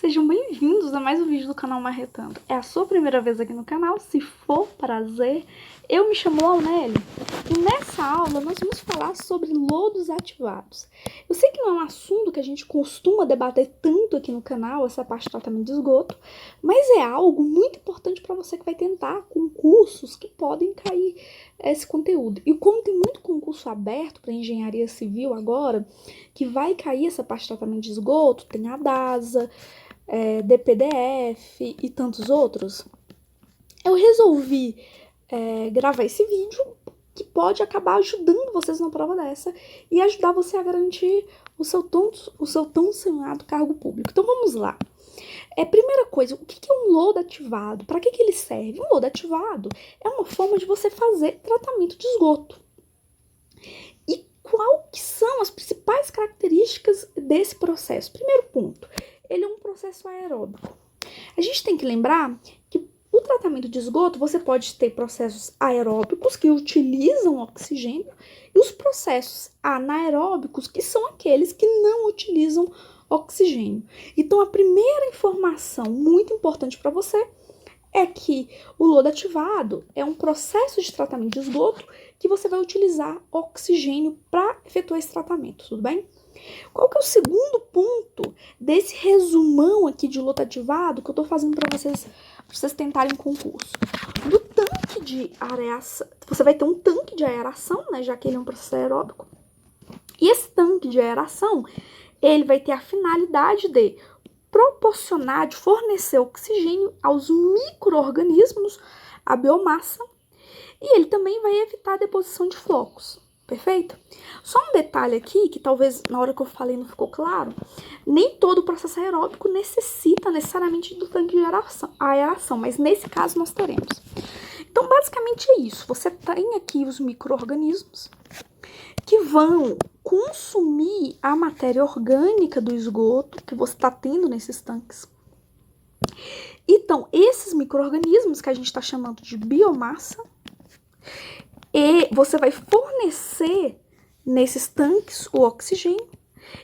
sejam bem-vindos a mais um vídeo do canal Marretando. É a sua primeira vez aqui no canal? Se for, prazer. Eu me chamo Launelli e nessa aula nós vamos falar sobre lodos ativados. Eu sei que não é um assunto que a gente costuma debater tanto aqui no canal, essa parte de tratamento de esgoto, mas é algo muito importante para você que vai tentar concursos que podem cair esse conteúdo. E como tem muito concurso aberto para engenharia civil agora, que vai cair essa parte de tratamento de esgoto, tem a DASA, DPDF e tantos outros, eu resolvi gravar esse vídeo que pode acabar ajudando vocês na prova dessa e ajudar você a garantir o seu tão sonhado cargo público. Então vamos lá. Primeira coisa, o que é um lodo ativado? Para que ele serve? Um lodo ativado é uma forma de você fazer tratamento de esgoto. E qual que são as principais características desse processo? Primeiro ponto, ele é um processo aeróbico. A gente tem que lembrar que o tratamento de esgoto, você pode ter processos aeróbicos que utilizam oxigênio e os processos anaeróbicos, que são aqueles que não utilizam oxigênio. Então, a primeira informação muito importante para você é que o lodo ativado é um processo de tratamento de esgoto que você vai utilizar oxigênio para efetuar esse tratamento, tudo bem? Qual que é o segundo ponto desse resumão aqui de lodo ativado que eu tô fazendo para vocês tentarem concurso? No tanque de aeração, você vai ter um tanque de aeração, né, já que ele é um processo aeróbico. E esse tanque de aeração, ele vai ter a finalidade de proporcionar, de fornecer oxigênio aos micro-organismos, a biomassa, e ele também vai evitar a deposição de flocos. Perfeito? Só um detalhe aqui, que talvez na hora que eu falei não ficou claro, nem todo processo aeróbico necessita necessariamente do tanque de aeração, mas nesse caso nós teremos. Então, basicamente é isso. Você tem aqui os micro-organismos que vão consumir a matéria orgânica do esgoto que você está tendo nesses tanques. Então, esses micro-organismos que a gente está chamando de biomassa, e você vai fornecer nesses tanques o oxigênio.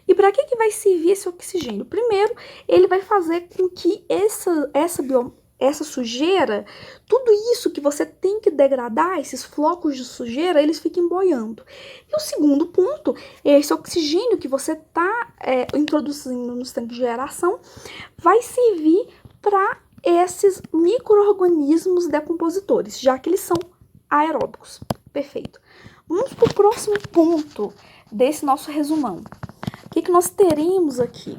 E para que vai servir esse oxigênio? Primeiro, ele vai fazer com que essa sujeira, tudo isso que você tem que degradar, esses flocos de sujeira, eles fiquem boiando. E o segundo ponto, esse oxigênio que você está introduzindo nos tanques de aeração vai servir para esses micro-organismos decompositores, já que eles são aeróbicos. Perfeito. Vamos para o próximo ponto desse nosso resumão. O que nós teremos aqui?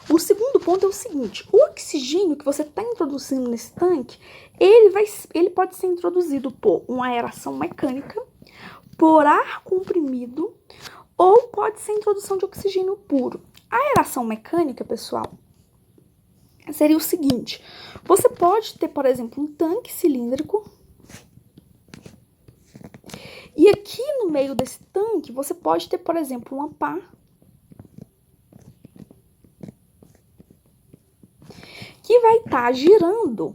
O segundo ponto é o seguinte: o oxigênio que você está introduzindo nesse tanque, ele pode ser introduzido por uma aeração mecânica, por ar comprimido, ou pode ser introdução de oxigênio puro. A aeração mecânica, pessoal, seria o seguinte: você pode ter, por exemplo, um tanque cilíndrico, e aqui no meio desse tanque, você pode ter, por exemplo, uma pá que vai estar girando.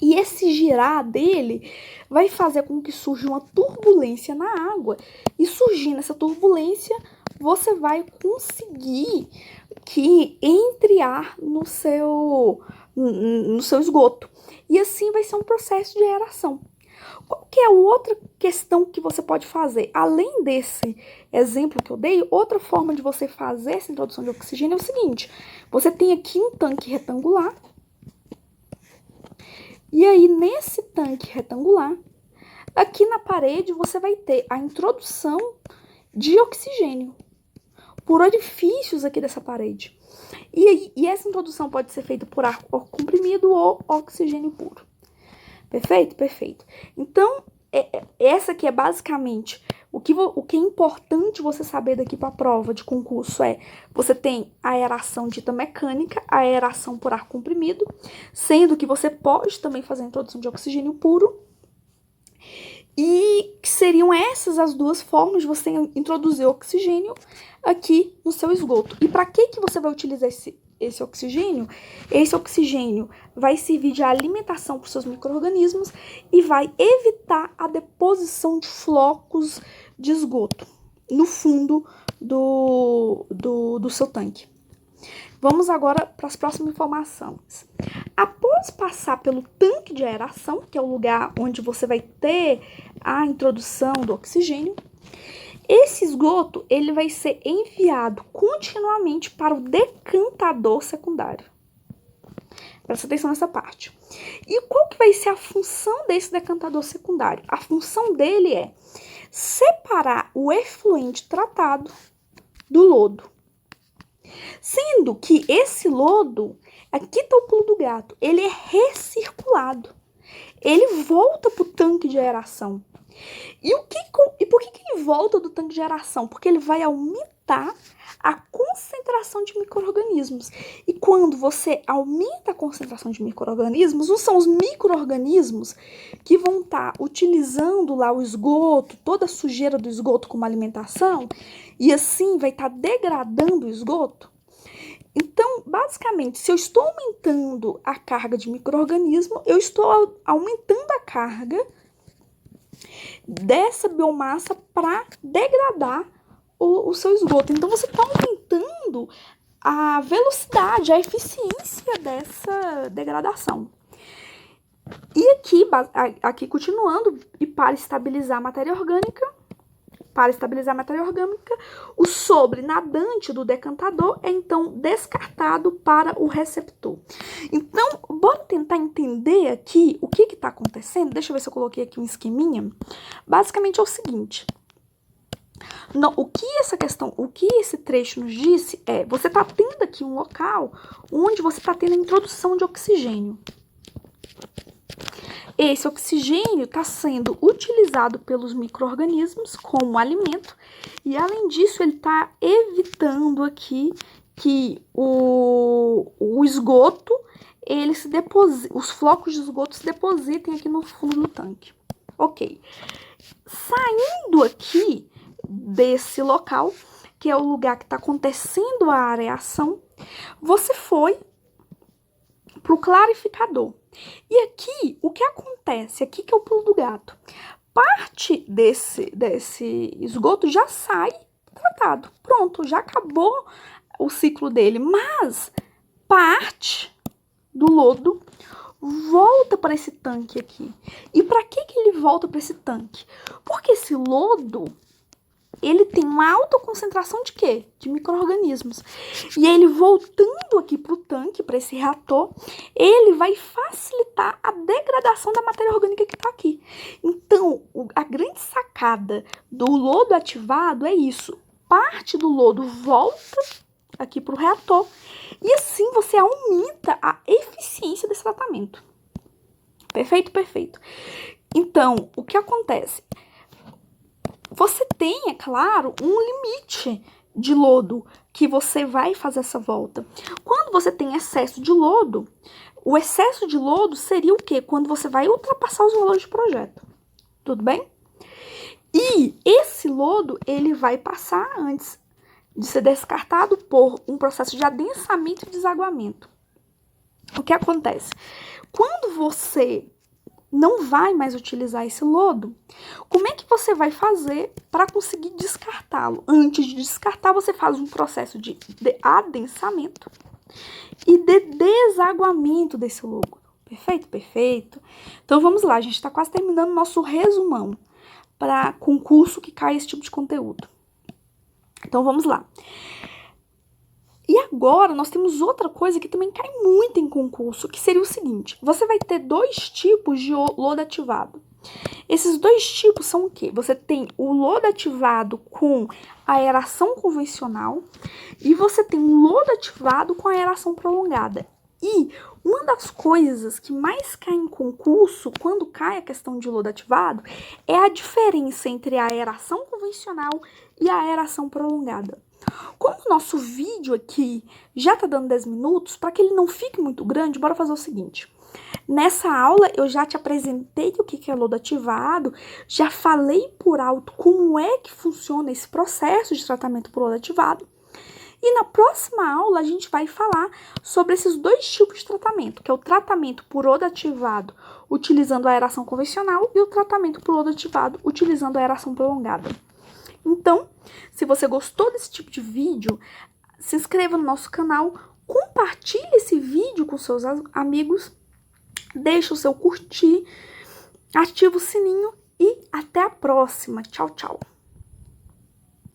E esse girar dele vai fazer com que surja uma turbulência na água. E surgindo essa turbulência, você vai conseguir que entre ar no seu esgoto. E assim vai ser um processo de aeração. Qual que é a outra questão que você pode fazer? Além desse exemplo que eu dei, outra forma de você fazer essa introdução de oxigênio é o seguinte: você tem aqui um tanque retangular, e aí nesse tanque retangular, aqui na parede você vai ter a introdução de oxigênio por orifícios aqui dessa parede. E essa introdução pode ser feita por ar comprimido ou oxigênio puro. Perfeito? Perfeito. Então, essa aqui é basicamente o que é importante você saber daqui para a prova de concurso você tem a aeração dita mecânica, a aeração por ar comprimido, sendo que você pode também fazer a introdução de oxigênio puro. E seriam essas as duas formas de você introduzir oxigênio aqui no seu esgoto. E para que você vai utilizar esse oxigênio? Esse oxigênio vai servir de alimentação para os seus micro-organismos e vai evitar a deposição de flocos de esgoto no fundo do seu tanque. Vamos agora para as próximas informações. Após passar pelo tanque de aeração, que é o lugar onde você vai ter a introdução do oxigênio, esse esgoto ele vai ser enviado continuamente para o decantador secundário. Presta atenção nessa parte. E qual que vai ser a função desse decantador secundário? A função dele é separar o efluente tratado do lodo. Sendo que esse lodo, aqui está o pulo do gato, ele é recirculado. Ele volta para o tanque de aeração. E por que ele volta do tanque de aeração? Porque ele vai aumentar a concentração de micro-organismos. E quando você aumenta a concentração de micro-organismos, não são os micro-organismos que vão estar utilizando lá o esgoto, toda a sujeira do esgoto como alimentação, e assim vai estar degradando o esgoto? Então, basicamente, se eu estou aumentando a carga de micro-organismo, eu estou aumentando a carga dessa biomassa para degradar o seu esgoto. Então, você está aumentando a velocidade, a eficiência dessa degradação. E aqui continuando, e para estabilizar a matéria orgânica, o sobrenadante do decantador é então descartado para o receptor. Então, bora tentar entender aqui o que está acontecendo. Deixa eu ver se eu coloquei aqui um esqueminha. Basicamente é o seguinte. O que esse trecho nos disse é, você está tendo aqui um local onde você está tendo a introdução de oxigênio. Esse oxigênio está sendo utilizado pelos micro-organismos como alimento e, além disso, ele está evitando aqui que o esgoto, os flocos de esgoto se depositem aqui no fundo do tanque. Ok. Saindo aqui desse local, que é o lugar que está acontecendo a areação, você foi para o clarificador. E aqui, o que acontece? Aqui que é o pulo do gato. Parte desse esgoto já sai tratado. Pronto, já acabou o ciclo dele. Mas parte do lodo volta para esse tanque aqui. E para que ele volta para esse tanque? Porque esse lodo, ele tem uma alta concentração de quê? De micro-organismos. E ele voltando aqui para o tanque, para esse reator, ele vai facilitar a degradação da matéria orgânica que está aqui. Então, a grande sacada do lodo ativado é isso. Parte do lodo volta aqui para o reator e assim você aumenta a eficiência desse tratamento. Perfeito? Perfeito. Então, o que acontece? Você tem, é claro, um limite de lodo que você vai fazer essa volta. Quando você tem excesso de lodo, o excesso de lodo seria o quê? Quando você vai ultrapassar os valores de projeto. Tudo bem? E esse lodo, ele vai passar antes de ser descartado por um processo de adensamento e desaguamento. O que acontece? Quando você não vai mais utilizar esse lodo, como é que você vai fazer para conseguir descartá-lo? Antes de descartar, você faz um processo de adensamento e de desaguamento desse lodo. Perfeito? Perfeito. Então, vamos lá. A gente está quase terminando o nosso resumão para concurso que cai esse tipo de conteúdo. Então, vamos lá. E agora, nós temos outra coisa que também cai muito em concurso, que seria o seguinte. Você vai ter dois tipos de lodo ativado. Esses dois tipos são o quê? Você tem o lodo ativado com aeração convencional e você tem um lodo ativado com aeração prolongada. E uma das coisas que mais cai em concurso, quando cai a questão de lodo ativado, é a diferença entre a aeração convencional e a aeração prolongada. Como o nosso vídeo aqui já tá dando 10 minutos, para que ele não fique muito grande, bora fazer o seguinte. Nessa aula eu já te apresentei o que é lodo ativado, já falei por alto como é que funciona esse processo de tratamento por lodo ativado. E na próxima aula a gente vai falar sobre esses dois tipos de tratamento, que é o tratamento por lodo ativado utilizando a aeração convencional e o tratamento por lodo ativado utilizando a aeração prolongada. Então, se você gostou desse tipo de vídeo, se inscreva no nosso canal, compartilhe esse vídeo com seus amigos, deixe o seu curtir, ativa o sininho e até a próxima. Tchau, tchau!